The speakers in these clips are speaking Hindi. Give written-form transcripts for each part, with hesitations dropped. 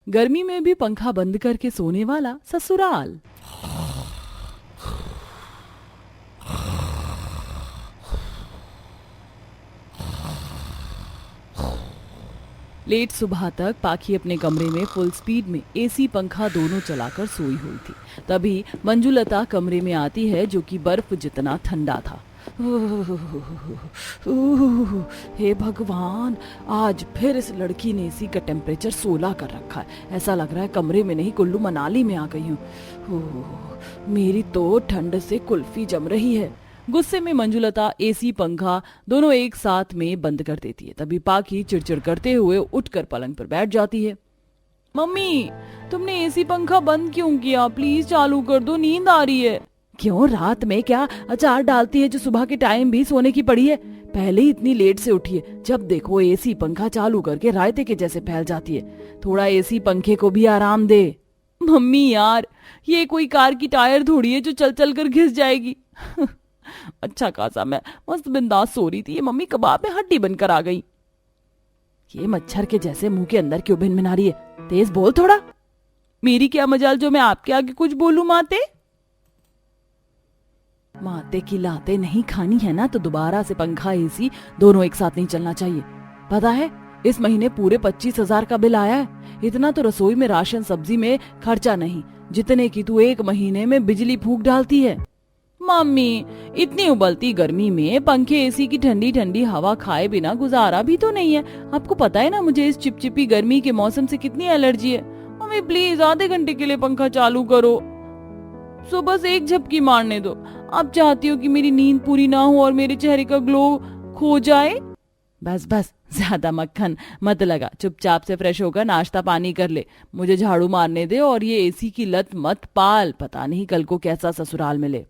गर्मी में भी पंखा बंद करके सोने वाला ससुराल। लेट सुबह तक पाखी अपने कमरे में फुल स्पीड में एसी पंखा दोनों चलाकर सोई हुई थी। तभी मंजुलता कमरे में आती है, जो कि बर्फ जितना ठंडा था। हे भगवान, आज फिर इस लड़की ने एसी का टेम्परेचर 16 कर रखा है। ऐसा लग रहा है कमरे में नहीं, कुल्लू मनाली में आ गई हूँ। मेरी तो ठंड से कुल्फी जम रही है। गुस्से में मंजुलता एसी पंखा दोनों एक साथ में बंद कर देती है। तभी पाखी चिड़चिड़ करते हुए उठकर पलंग पर बैठ जाती है। मम्मी, तुमने एसी पंखा बंद क्यों किया? प्लीज चालू कर दो, नींद आ रही है। क्यों, रात में क्या अचार डालती है जो सुबह के टाइम भी सोने की पड़ी है? पहले ही इतनी लेट से उठी है, जब देखो एसी पंखा चालू करके रायते के जैसे फैल जाती है। थोड़ा एसी पंखे को भी आराम दे। मम्मी यार, ये कोई कार की टायर थोड़ी है जो चल चल कर घिस जाएगी। अच्छा खासा मैं मस्त बिंदास सो रही थी, ये मम्मी कबाब में हड्डी बनकर आ गई। ये मच्छर के जैसे मुंह के अंदर क्यों भिन रही है? तेज बोल थोड़ा। मेरी क्या मजाल जो मैं आपके आगे कुछ बोलूं माते? माते की लाते नहीं खानी है ना, तो दोबारा से पंखा एसी दोनों एक साथ नहीं चलना चाहिए। पता है, इस महीने पूरे 25,000 का बिल आया है। इतना तो रसोई में राशन सब्जी में खर्चा नहीं, जितने की तू एक महीने में बिजली फूंक डालती है। मम्मी, इतनी उबलती गर्मी में पंखे एसी की ठंडी ठंडी हवा खाए बिना गुजारा भी तो नहीं है। आपको पता है ना मुझे इस चिपचिपी गर्मी के मौसम से कितनी एलर्जी है। मम्मी प्लीज आधे घंटे के लिए पंखा चालू करो, सो बस एक झपकी मारने दो। आप चाहती हो कि मेरी नींद पूरी ना हो और मेरे चेहरे का ग्लो खो जाए? बस बस, ज्यादा मक्खन मत लगा, चुपचाप से फ्रेश होकर नाश्ता पानी कर ले, मुझे झाड़ू मारने दे और ये एसी की लत मत पाल। पता नहीं कल को कैसा ससुराल मिले।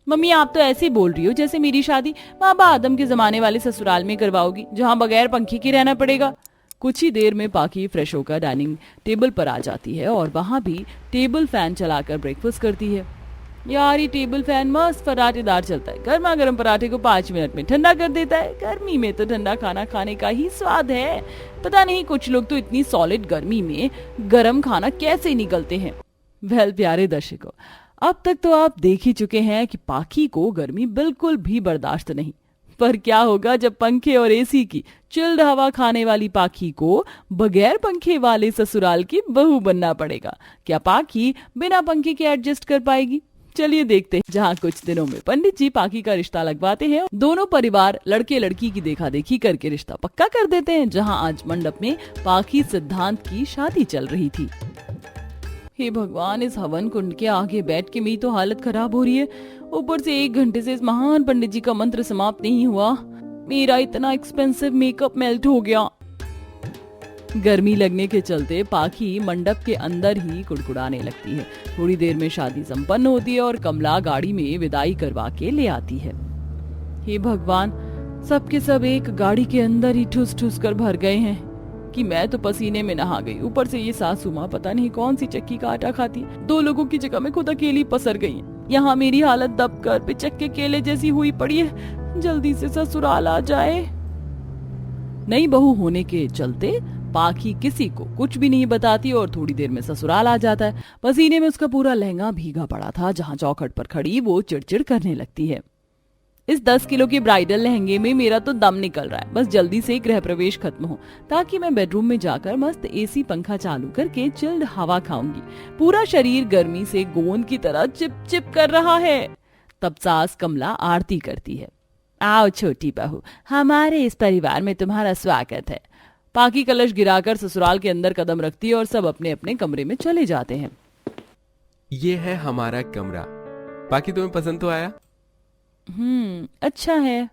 मम्मी, आप तो ऐसे ही बोल रही हो जैसे मेरी शादी बाबा आदम के जमाने वाले ससुराल में करवाओगी, जहाँ बगैर पंखे के रहना पड़ेगा। कुछ ही देर में पाखी फ्रेश होकर डाइनिंग टेबल पर आ जाती है और वहां भी टेबल फैन चलाकर ब्रेकफास्ट करती है। यार, ये टेबल फैन मस्त पराठेदार चलता है, गर्मा गर्म पराठे को 5 मिनट में ठंडा कर देता है। गर्मी में तो ठंडा खाना खाने का ही स्वाद है। पता नहीं कुछ लोग तो इतनी सॉलिड गर्मी में गर्म खाना कैसे निकलते हैं। वेल प्यारे दर्शकों, अब तक तो आप देख ही चुके हैं कि पाखी को गर्मी बिल्कुल भी बर्दाश्त नहीं। पर क्या होगा जब पंखे और एसी की चिल्ड हवा खाने वाली पाखी को बगैर पंखे वाले ससुराल की बहू बनना पड़ेगा? क्या पाखी बिना पंखे के एडजस्ट कर पाएगी? चलिए देखते हैं। जहाँ कुछ दिनों में पंडित जी पाखी का रिश्ता लगवाते हैं, दोनों परिवार लड़के लड़की की देखा देखी करके रिश्ता पक्का कर देते हैं। जहाँ आज मंडप में पाखी सिद्धांत की शादी चल रही थी। हे भगवान, इस हवन कुंड के आगे बैठ के मेरी तो हालत खराब हो रही है। ऊपर से 1 घंटे से इस महान पंडित जी का मंत्र समाप्त नहीं हुआ। मेरा इतना एक्सपेंसिव मेकअप मेल्ट हो गया। गर्मी लगने के चलते पाखी मंडप के अंदर ही कुड़कुड़ाने लगती है। थोड़ी देर में शादी संपन्न होती है और कमला गाड़ी में विदाई करवा के ले आती है। हे भगवान, सबके सब एक गाड़ी के अंदर ही ठुस ठुस कर भर गए हैं कि मैं तो पसीने में नहा गई। ऊपर से ये सासू माँ पता नहीं कौन सी चक्की का आटा खाती, 2 लोगों की जगह में खुद अकेली पसर गई है। यहाँ मेरी हालत दबकर पिचक के केले जैसी हुई पड़ी है। जल्दी से ससुराल आ जाए। नई बहू होने के चलते पाखी किसी को कुछ भी नहीं बताती और थोड़ी देर में ससुराल आ जाता है। पसीने में उसका पूरा लहंगा भीगा पड़ा था। जहाँ चौखट पर खड़ी वो चिड़चिड़ करने लगती है। इस 10 किलो के ब्राइडल लहंगे में मेरा तो दम निकल रहा है। बस जल्दी से गृह प्रवेश खत्म हो ताकि मैं बेडरूम में जाकर मस्त एसी पंखा चालू करके चिल्ड हवा खाऊंगी। पूरा शरीर गर्मी से गोंद की तरह चिप चिप कर रहा है। तब सास कमला आरती करती है। आओ छोटी बहू, हमारे इस परिवार में तुम्हारा स्वागत है। पाखी कलश गिराकर ससुराल के अंदर कदम रखती है और सब अपने अपने कमरे में चले जाते हैं। ये है हमारा कमरा। पाखी, तुम्हें पसंद तो आया? अच्छा है।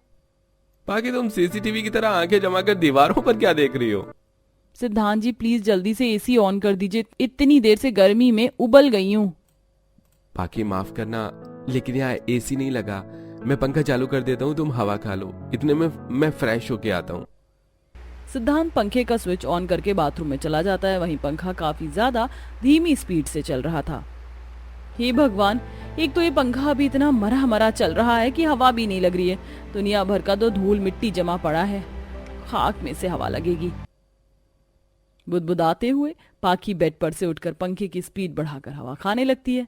पाखी, तुम सीसीटीवी की तरह आंखें जमाकर दीवारों पर क्या देख रही हो? सिद्धांत जी, प्लीज जल्दी से एसी ऑन कर दीजिए, इतनी देर से गर्मी में उबल गई हूँ। पाखी, माफ करना, लेकिन यहाँ एसी नहीं लगा। मैं पंखा चालू कर देता हूँ, तुम हवा खा लो। इतने में मैं फ्रेश होके आता हूँ। सिद्धांत पंखे का स्विच ऑन करके बाथरूम में चला जाता है। वहीं पंखा काफी ज्यादा धीमी स्पीड से चल रहा था। हे भगवान, एक तो ये पंखा अभी इतना मरा मरा चल रहा है कि हवा भी नहीं लग रही है। दुनिया भर का तो धूल मिट्टी जमा पड़ा है, खाक में से हवा लगेगी। बुदबुदाते हुए पाखी बेड पर से उठकर पंखे की स्पीड बढ़ाकर हवा खाने लगती है।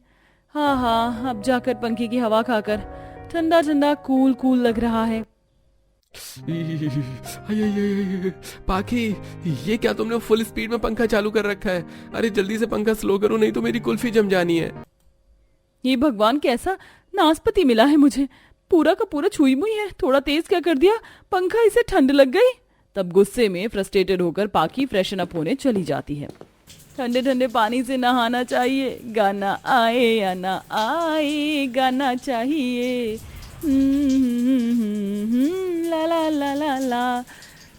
हाँ हाँ, अब जाकर पंखे की हवा खाकर ठंडा ठंडा कूल कूल लग रहा है। पाखी, ये क्या तुमने फुल स्पीड में पंखा चालू कर रखा है? अरे जल्दी से पंखा स्लो करो, नहीं तो मेरी कुल्फी जम जानी है। ये भगवान, कैसा नाशपति मिला है मुझे, पूरा का पूरा छुई मुई है। थोड़ा तेज क्या कर दिया, पंखा इसे ठंड लग गई। तब गुस्से में फ्रस्ट्रेटेड होकर पाखी फ्रेशन अप होने चली जाती है। ठंडे ठंडे पानी से नहाना चाहिए, गाना आए या ना आए, गाना चाहिए। ला ला ला ला ला।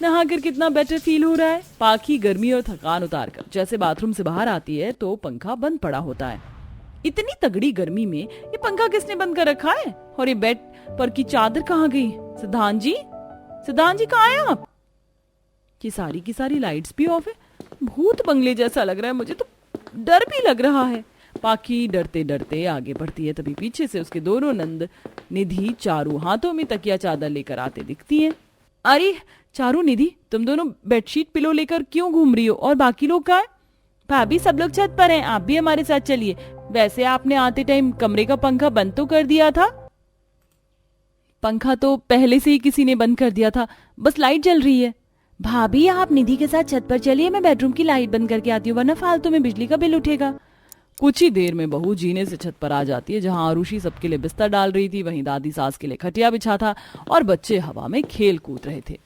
नहाकर कितना बेटर फील हो रहा है। पाखी गर्मी और थकान उतार कर जैसे बाथरूम से बाहर आती है तो पंखा बंद पड़ा होता है। इतनी तगड़ी गर्मी में ये पंखा किसने बंद कर रखा है? और ये बेड पर की चादर कहाँ गई? सिद्धांत जी, सिद्धांत जी कहाँ हैं आप? ये सारी की सारी लाइट्स भी ऑफ है। भूत बंगले जैसा लग रहा है मुझे तो, डर भी लग रहा है। पाखी डरते डरते आगे बढ़ती है, तभी पीछे से उसके दोनों नंद निधि चारू हाथों में तकिया चादर लेकर आते दिखती हैं। अरे चारू, निधि, तुम दोनों बेडशीट पिलो लेकर क्यों घूम रही हो? और बाकी लोग कहाँ हैं? भाभी, सब लोग छत पर हैं, आप भी हमारे साथ चलिए। वैसे आपने आते टाइम कमरे का पंखा बंद तो कर दिया था। पंखा तो पहले से ही किसी ने बंद कर दिया था, बस लाइट जल रही है। भाभी, आप निधि के साथ छत पर चलिए, मैं बेडरूम की लाइट बंद करके आती हूँ, वरना फालतू में बिजली का बिल उठेगा। कुछ ही देर में बहू जीने से छत पर आ जाती है, जहाँ आरुषि सबके लिए बिस्तर डाल रही थी, वहीं दादी सास के लिए खटिया बिछा था और बच्चे हवा में खेल कूद रहे थे।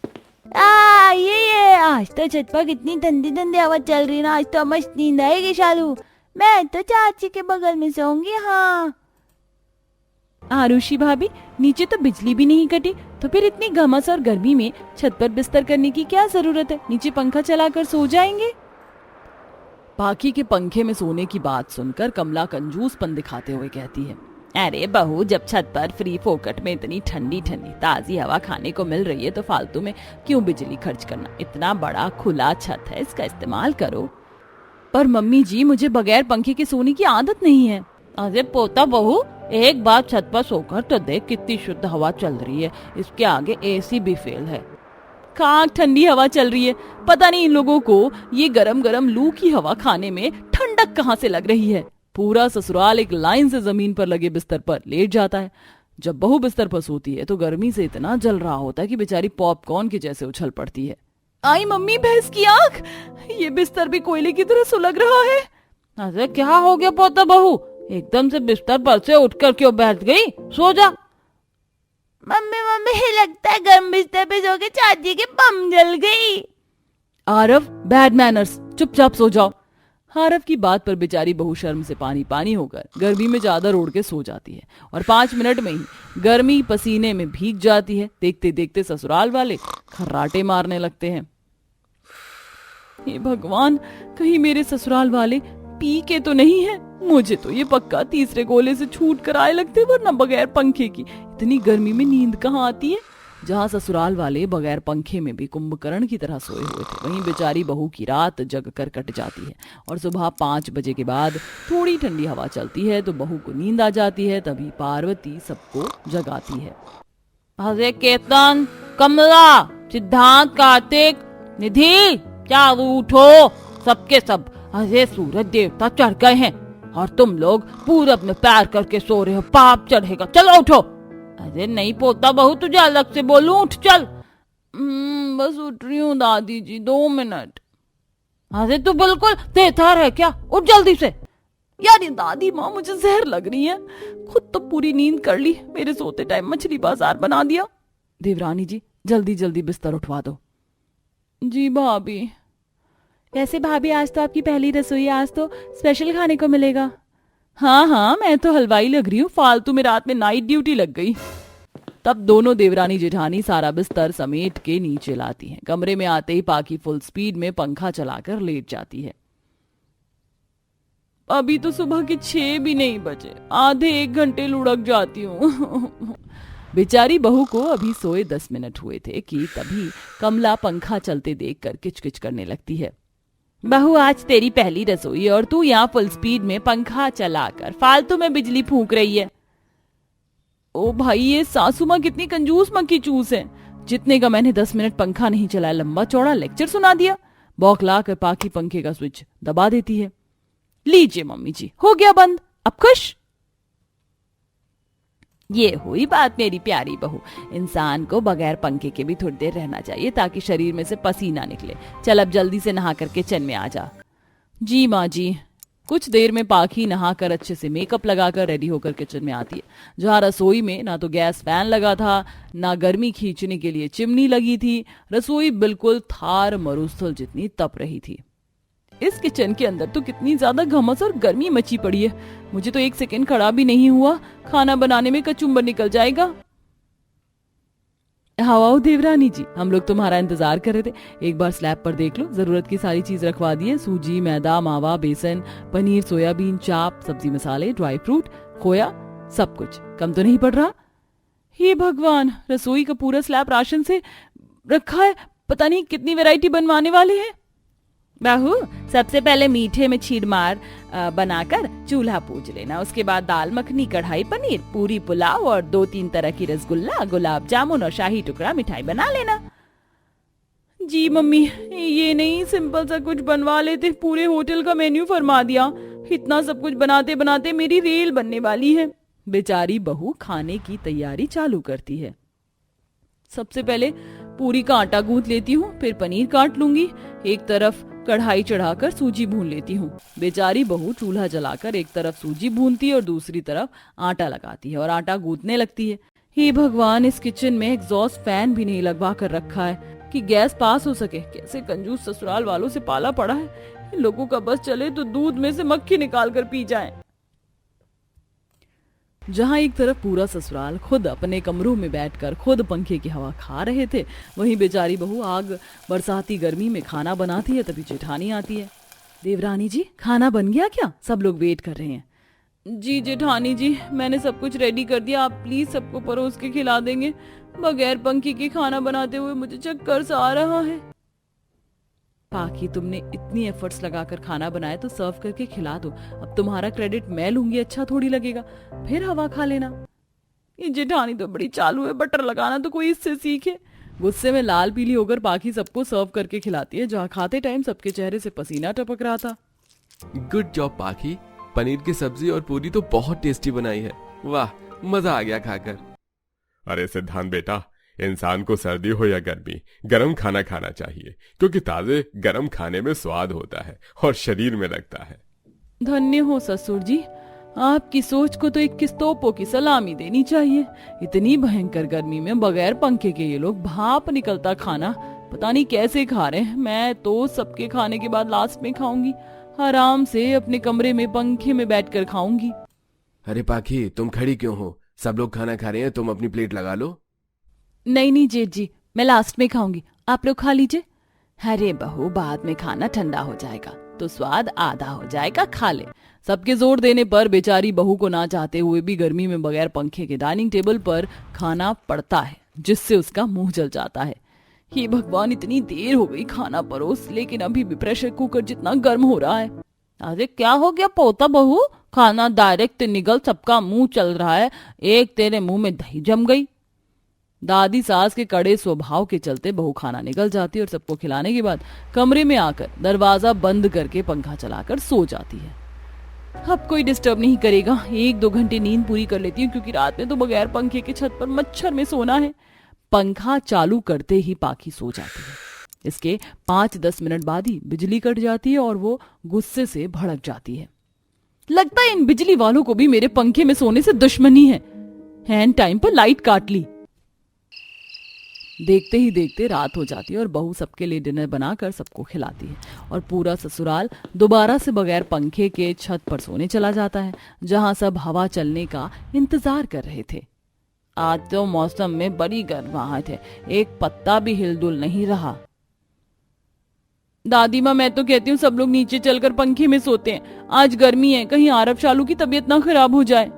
ये आज तो छत पर कितनी ठंडी ठंडी हवा चल रही है ना, आज तो मस्त नींद आएगी शालू। मैं तो चाची के बगल में सोऊंगी। हाँ आरुषि भाभी, नीचे तो बिजली भी नहीं कटी, तो फिर इतनी घमस और गर्मी में छत पर बिस्तर करने की क्या जरूरत है? नीचे पंखा चलाकर सो जाएंगे। पाखी के पंखे में सोने की बात सुनकर कमला कंजूसपन दिखाते हुए कहती है, अरे बहू, जब छत पर फ्री फोकट में इतनी ठंडी ठंडी ताजी हवा खाने को मिल रही है तो फालतू में क्यों बिजली खर्च करना? इतना बड़ा खुला छत है, इसका इस्तेमाल करो। पर मम्मी जी, मुझे बगैर पंखे के सोने की आदत नहीं है। अरे पोता बहू, एक बार छत पर सोकर तो देख, कितनी शुद्ध हवा चल रही है, इसके आगे एसी भी फेल है। कहाँ ठंडी हवा चल रही है, पता नहीं इन लोगों को ये गरम गरम लू की हवा खाने में ठंडक कहाँ से लग रही है। पूरा ससुराल एक लाइन से जमीन पर लगे बिस्तर पर लेट जाता है। जब बहू बिस्तर पर सोती है तो गर्मी से इतना जल रहा होता है कि बेचारी पॉपकॉर्न के जैसे उछल पड़ती है। आई मम्मी, भैंस की आंख, ये बिस्तर भी कोयले की तरह सुलग रहा है। अरे क्या हो गया पोता बहू, एकदम से बिस्तर पर से उठकर क्यों बैठ गई? सो जा। मम्मी मम्मी, लगता है गर्म बिस्तर पे सो के चाची की बम जल गई। आरव, बैड मैनर्स, चुपचाप सो जाओ। आरव की बात पर बेचारी बहू शर्म से पानी पानी होकर गर्मी में चादर ओढ़ के सो जाती है और 5 मिनट में ही गर्मी पसीने में भीग जाती है। देखते देखते ससुराल वाले खर्राटे मारने लगते हैं। हे भगवान, कहीं मेरे ससुराल वाले पी के तो नहीं है? मुझे तो ये पक्का तीसरे गोले से छूट कर आए लगते, वरना बगैर पंखे की इतनी गर्मी में नींद कहाँ आती है। जहाँ ससुराल वाले बगैर पंखे में भी कुंभकर्ण की तरह सोए हुए थे, वहीं बेचारी बहू की रात जग कर कट जाती है और सुबह 5 बजे के बाद थोड़ी ठंडी हवा चलती है तो बहू को नींद आ जाती है। तभी पार्वती सबको जगाती है। अरे केतन, कमला, सिद्धांत, कार्तिक, निधि, क्या उठो सबके सब। अरे सूरज देवता चढ़ गए हैं और तुम लोग पूरब में पैर करके सो रहे हो, पाप चढ़ेगा, चलो उठो। अरे नहीं पोता बहू, तुझे अलग से बोलूं, उठ चल। बस उठ रही हूँ दादी जी, 2 मिनट। अरे तू बिल्कुल तेथर है क्या, उठ जल्दी से। यार ये दादी माँ, मुझे जहर लग रही है, खुद तो पूरी नींद कर ली, मेरे सोते टाइम मछली बाजार बना दिया। देवरानी जी, जल्दी जल्दी बिस्तर उठवा दो। जी भाभी। वैसे भाभी, आज तो आपकी पहली रसोई, आज तो स्पेशल खाने को मिलेगा। हाँ हाँ, मैं तो हलवाई लग रही हूँ, फालतू में रात में नाइट ड्यूटी लग गई। तब दोनों देवरानी जेठानी सारा बिस्तर समेट के नीचे लाती हैं। कमरे में आते ही पाखी फुल स्पीड में पंखा चलाकर लेट जाती है। अभी तो सुबह के 6 भी नहीं बजे, आधे 1 घंटे लुढ़क जाती हूँ। बेचारी बहू को अभी सोए 10 मिनट हुए थे कि तभी कमला पंखा चलते देखकर किचकिच करने लगती है। बहू, आज तेरी पहली रसोई और तू यहाँ फुल स्पीड में पंखा चलाकर फालतू में बिजली फूंक रही है। ओ भाई, ये सासू माँ कितनी कंजूस मक्खी चूस है। जितने का मैंने 10 मिनट पंखा नहीं चलाया, लंबा चौड़ा लेक्चर सुना दिया। बौखला कर पाकी पंखे का स्विच दबा देती है। लीजिए मम्मी जी, हो गया बंद, अब खुश? ये हुई बात मेरी प्यारी बहू। इंसान को बगैर पंखे के भी थोड़ी देर रहना चाहिए ताकि शरीर में से पसीना निकले। चल अब जल्दी से नहा कर किचन में आ जा। जी माँ जी। कुछ देर में पाखी नहाकर अच्छे से मेकअप लगाकर रेडी होकर किचन में आती है, जहाँ रसोई में ना तो गैस फैन लगा था, ना गर्मी खींचने के लिए चिमनी लगी थी। रसोई बिल्कुल थार मरुस्थल जितनी तप रही थी। इस किचन के अंदर तो कितनी ज्यादा घमस और गर्मी मची पड़ी है। मुझे तो एक सेकंड खड़ा भी नहीं हुआ, खाना बनाने में कचुम्बर निकल जाएगा। हवाओ देवरानी जी, हम लोग तुम्हारा इंतजार कर रहे थे। एक बार स्लैब पर देख लो, जरूरत की सारी चीज रखवा दी है। सूजी, मैदा, मावा, बेसन, पनीर, सोयाबीन, चाप, सब्जी मसाले, ड्राई फ्रूट, खोया, सब कुछ। कम तो नहीं पड़ रहा? हे भगवान, रसोई का पूरा स्लैब राशन से रखा है। पता नहीं कितनी वैरायटी बनवाने वाले हैं। बहू, सबसे पहले मीठे में छीड़मार बनाकर चूल्हा पूज लेना। उसके बाद दाल मखनी, कढ़ाई पनीर, पूरी, पुलाव और 2-3 तरह की रसगुल्ला, गुलाब जामुन और शाही टुकड़ा मिठाई बना लेना। जी मम्मी, ये नहीं सिंपल सा कुछ बनवा लेते, पूरे होटल का मेन्यू फरमा दिया। इतना सब कुछ बनाते बनाते मेरी रेल बनने वाली है। बेचारी बहू खाने की तैयारी चालू करती है। सबसे पहले पूरी का आटा गूंथ लेती हूँ, फिर पनीर काट लूंगी। एक तरफ कढ़ाई चढ़ाकर सूजी भून लेती हूँ। बेचारी बहू चूल्हा जलाकर एक तरफ सूजी भूनती है और दूसरी तरफ आटा लगाती है और आटा गूंथने लगती है। हे भगवान, इस किचन में एग्जॉस्ट फैन भी नहीं लगवा कर रखा है कि गैस पास हो सके। कैसे कंजूस ससुराल वालों से पाला पड़ा है। इन लोगों का बस चले तो दूध में से मक्खी निकाल कर पी जाए। जहाँ एक तरफ पूरा ससुराल खुद अपने कमरों में बैठकर खुद पंखे की हवा खा रहे थे, वहीं बेचारी बहू आग बरसाती गर्मी में खाना बनाती है। तभी जेठानी आती है। देवरानी जी, खाना बन गया क्या? सब लोग वेट कर रहे हैं। जी जेठानी जी, मैंने सब कुछ रेडी कर दिया। आप प्लीज सबको परोस के खिला देंगे। बगैर पंखे के खाना बनाते हुए मुझे चक्कर सा आ रहा है। पाकी, तुमने इतनी एफर्ट्स लगाकर खाना बनाया तो सर्व करके खिला दो। अब तुम्हारा क्रेडिट मैं लूंगी, अच्छा थोड़ी लगेगा। फिर हवा खा लेना। ये जेठानी तो बड़ी चालू है, बटर लगाना तो कोई इससे सीखे। गुस्से में लाल पीली होकर पाकी सबको सर्व करके खिलाती है, जहाँ खाते टाइम सबके चेहरे से पसीना टपक रहा था। गुड जॉब पाकी, पनीर की सब्जी और पूरी तो बहुत टेस्टी बनाई है। वाह, मजा आ गया खाकर। अरे सिद्धांत बेटा, इंसान को सर्दी हो या गर्मी गरम खाना खाना चाहिए, क्योंकि ताजे गरम खाने में स्वाद होता है और शरीर में लगता है। धन्य हो ससुर जी, आपकी सोच को तो 21 तोपों की सलामी देनी चाहिए। इतनी भयंकर गर्मी में बगैर पंखे के ये लोग भाप निकलता खाना पता नहीं कैसे खा रहे हैं। मैं तो सबके खाने के बाद लास्ट में खाऊंगी, आराम से अपने कमरे में पंखे में बैठकर खाऊंगी। अरे पाखी, तुम खड़ी क्यों हो? सब लोग खाना खा रहे हैं, तुम अपनी प्लेट लगा लो। नहीं जेठ जी, मैं लास्ट में खाऊंगी, आप लोग खा लीजिए। अरे बहू, बाद में खाना ठंडा हो जाएगा तो स्वाद आधा हो जाएगा, खा ले। सबके जोर देने पर बेचारी बहू को ना चाहते हुए भी गर्मी में बगैर पंखे के डाइनिंग टेबल पर खाना पड़ता है, जिससे उसका मुंह जल जाता है। हे भगवान, इतनी देर हो गई खाना परोस, लेकिन अभी भी प्रेशर कुकर जितना गर्म हो रहा है। अरे क्या हो गया पोता बहू, खाना डायरेक्ट निगल सबका मुंह चल रहा है, एक तेरे मुंह में दही जम गई। दादी सास के कड़े स्वभाव के चलते बहू खाना निकल जाती है और सबको खिलाने के बाद कमरे में आकर दरवाजा बंद करके पंखा चलाकर सो जाती है। अब कोई डिस्टर्ब नहीं करेगा, 1-2 घंटे नींद पूरी कर लेती हूँ, क्योंकि रात में तो बगैर पंखे के छत पर मच्छर में सोना है। पंखा चालू करते ही पाखी सो जाती है। इसके 5-10 मिनट बाद ही बिजली कट जाती है और वो गुस्से से भड़क जाती है। लगता है इन बिजली वालों को भी मेरे पंखे में सोने से दुश्मनी है। हैंड टाइम पर लाइट काट ली। देखते ही देखते रात हो जाती है और बहू सबके लिए डिनर बनाकर सबको खिलाती है और पूरा ससुराल दोबारा से बगैर पंखे के छत पर सोने चला जाता है, जहां सब हवा चलने का इंतजार कर रहे थे। आज तो मौसम में बड़ी गर्माहट है, एक पत्ता भी हिलडुल नहीं रहा। दादी माँ, मैं तो कहती हूँ सब लोग नीचे चलकर पंखे में सोते हैं। आज गर्मी है, कहीं आरब शालू की तबीयत ना खराब हो जाए।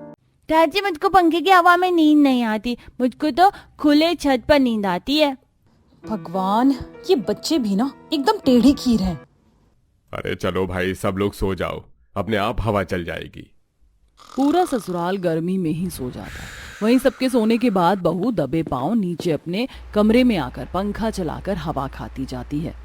चाची, मुझको पंखे की हवा में नींद नहीं आती, मुझको तो खुले छत पर नींद आती है। भगवान, ये बच्चे भी ना एकदम टेढ़े खीर हैं। अरे चलो भाई, सब लोग सो जाओ, अपने आप हवा चल जाएगी। पूरा ससुराल गर्मी में ही सो जाता है। वहीं सबके सोने के बाद बहू दबे पांव नीचे अपने कमरे में आकर पंखा चलाकर हवा खाती जाती है।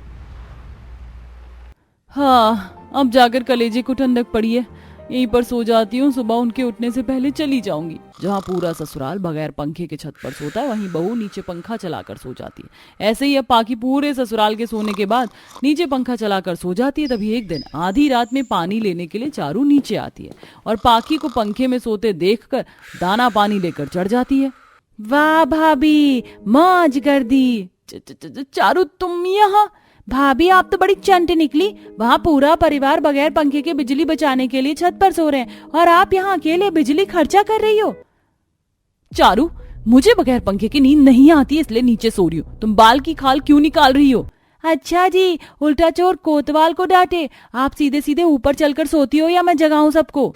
हाँ, अब जाकर कलेजे को ठंडक पड़ी है। यहीं पर सो जाती हूँ, सुबह उनके उठने से पहले चली जाऊंगी। जहाँ पूरा ससुराल बगैर पंखे के छत पर सोता है, वहीं बहू नीचे पंखा चलाकर सो जाती है। ऐसे ही अब पाकी पूरे ससुराल के सोने के बाद नीचे पंखा चलाकर सो जाती है। तभी एक दिन आधी रात में पानी लेने के लिए चारू नीचे आती है और पाकी को पंखे में सोते देखकर दाना पानी लेकर चढ़ जाती है। वाह भाभी, मौज कर दी। चारू, तुम यहाँ? भाभी, आप तो बड़ी चंट निकली। वहाँ पूरा परिवार बगैर पंखे के बिजली बचाने के लिए छत पर सो रहे हैं और आप यहाँ अकेले बिजली खर्चा कर रही हो। चारू, मुझे बगैर पंखे की नींद नहीं आती, इसलिए नीचे सो रही हूँ। तुम बाल की खाल क्यों निकाल रही हो? अच्छा जी, उल्टा चोर कोतवाल को डांटे। आप सीधे सीधे ऊपर चलकर सोती हो या मैं जगाऊं सबको?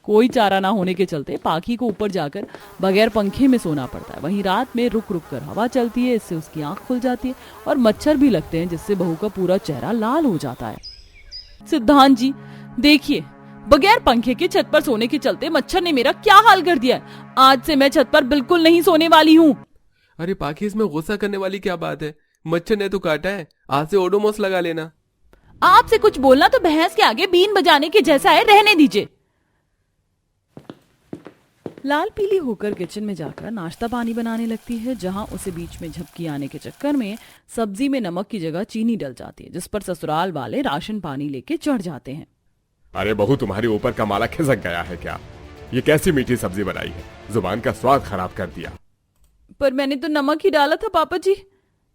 कोई चारा ना होने के चलते पाखी को ऊपर जाकर बगैर पंखे में सोना पड़ता है। वहीं रात में रुक रुक कर हवा चलती है, इससे उसकी आंख खुल जाती है और मच्छर भी लगते हैं, जिससे बहू का पूरा चेहरा लाल हो जाता है। सिद्धांत जी, देखिए, बगैर पंखे के छत पर सोने के चलते मच्छर ने मेरा क्या हाल कर दिया है। आज से मैं छत पर बिल्कुल नहीं सोने वाली हूँ। अरे पाखी, इसमें गुस्सा करने वाली क्या बात है? मच्छर ने तो काटा है, आज से ओडोमॉस लगा लेना। आपसे कुछ बोलना तो भैंस के आगे बीन बजाने के जैसा है, रहने दीजिए। लाल पीली होकर किचन में जाकर नाश्ता पानी बनाने लगती है, जहां उसे बीच में झपकी आने के चक्कर में सब्जी में नमक की जगह चीनी डल जाती है, जिस पर ससुराल वाले राशन पानी लेके चढ़ जाते हैं। अरे बहू, तुम्हारे ऊपर का माला खिसक गया है क्या? ये कैसी मीठी सब्जी बनाई है, जुबान का स्वाद खराब कर दिया। पर मैंने तो नमक ही डाला था पापा जी।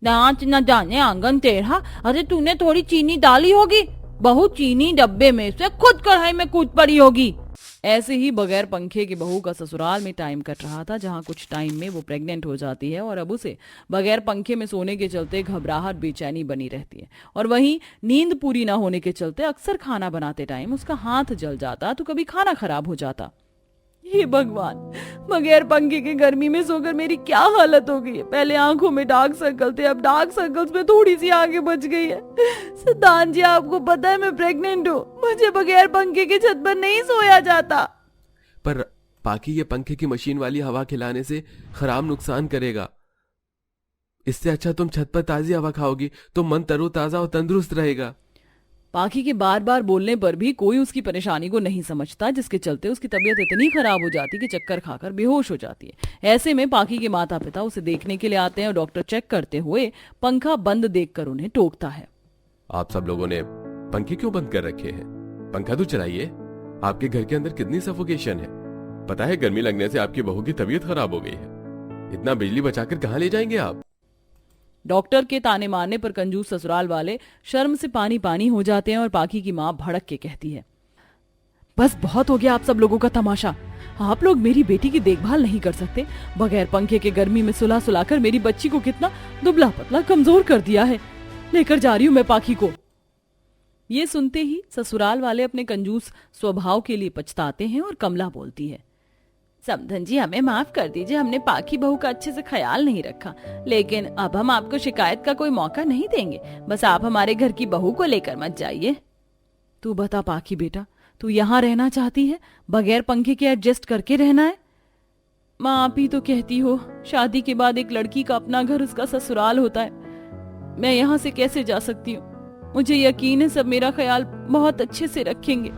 नाच न जाने आंगन टेढ़ा। अरे तूने थोड़ी चीनी डाली होगी। बहू चीनी डब्बे में से खुद कढ़ाई में कूद पड़ी होगी। ऐसे ही बगैर पंखे की बहू का ससुराल में टाइम कट रहा था, जहां कुछ टाइम में वो प्रेग्नेंट हो जाती है और अब उसे बगैर पंखे में सोने के चलते घबराहट बेचैनी बनी रहती है। और वहीं नींद पूरी ना होने के चलते अक्सर खाना बनाते टाइम उसका हाथ जल जाता तो कभी खाना खराब हो जाता। हे भगवान, बगैर पंखे के गर्मी में सोकर मेरी क्या हालत हो गई है। पहले आंखों में डार्क सर्कल थे, अब डार्क सर्कल्स में थोड़ी सी आगे बच गई है। सिद्धांत जी, आपको पता है मैं प्रेग्नेंट हूँ। मुझे बगैर पंखे के छत पर नहीं सोया जाता। पर पाकी, ये पंखे की मशीन वाली हवा खिलाने से खराब नुकसान करेगा। इससे अच्छा तुम छत पर ताजी हवा खाओगी तो मन तरोताजा और तंदुरुस्त रहेगा। पाखी के बार बार बोलने पर भी कोई उसकी परेशानी को नहीं समझता, जिसके चलते उसकी तबीयत इतनी खराब हो जाती कि चक्कर खाकर बेहोश हो जाती है। ऐसे में पाखी के माता पिता उसे देखने के लिए आते हैं और डॉक्टर चेक करते हुए पंखा बंद देखकर उन्हें टोकता है। आप सब लोगों ने पंखे क्यों बंद कर रखे हैं? पंखा तो चलाइए। आपके घर के अंदर कितनी सफोकेशन है। पता है, गर्मी लगने से आपकी बहू की तबीयत खराब हो गई है। इतना बिजली बचाकर कहाँ ले जाएंगे आप? डॉक्टर के ताने मारने पर कंजूस ससुराल वाले शर्म से पानी पानी हो जाते हैं और पाखी की माँ भड़क के कहती है, बस बहुत हो गया आप सब लोगों का तमाशा। आप लोग मेरी बेटी की देखभाल नहीं कर सकते। बगैर पंखे के गर्मी में सुला सुलाकर मेरी बच्ची को कितना दुबला पतला कमजोर कर दिया है। लेकर जा रही हूँ मैं पाखी को। ये सुनते ही ससुराल वाले अपने कंजूस स्वभाव के लिए पछताते हैं और कमला बोलती है, समधन जी, हमें माफ कर दीजिए, हमने पाखी बहू का अच्छे से ख्याल नहीं रखा। लेकिन अब हम आपको शिकायत का कोई मौका नहीं देंगे। बस आप हमारे घर की बहू को लेकर मत जाइए। तू बता पाखी बेटा, तू यहाँ रहना चाहती है? बगैर पंखे के एडजस्ट करके रहना है? माँ, आप ही तो कहती हो, शादी के बाद एक लड़की का अपना घर उसका ससुराल होता है। मैं यहाँ से कैसे जा सकती हूँ? मुझे यकीन है सब मेरा ख्याल बहुत अच्छे से रखेंगे।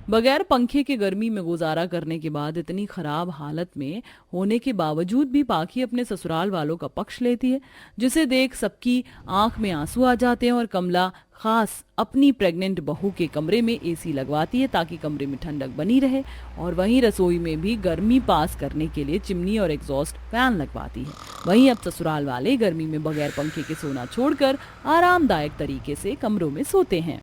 बगैर पंखे के गर्मी में गुजारा करने के बाद इतनी खराब हालत में होने के बावजूद भी पाखी अपने ससुराल वालों का पक्ष लेती है, जिसे देख सबकी आंख में आंसू आ जाते हैं और कमला खास अपनी प्रेग्नेंट बहू के कमरे में एसी लगवाती है ताकि कमरे में ठंडक बनी रहे, और वहीं रसोई में भी गर्मी पास करने के लिए चिमनी और एग्जॉस्ट फैन लगवाती है। वहीं अब ससुराल वाले गर्मी में बगैर पंखे के सोना छोड़कर आरामदायक तरीके से कमरों में सोते हैं।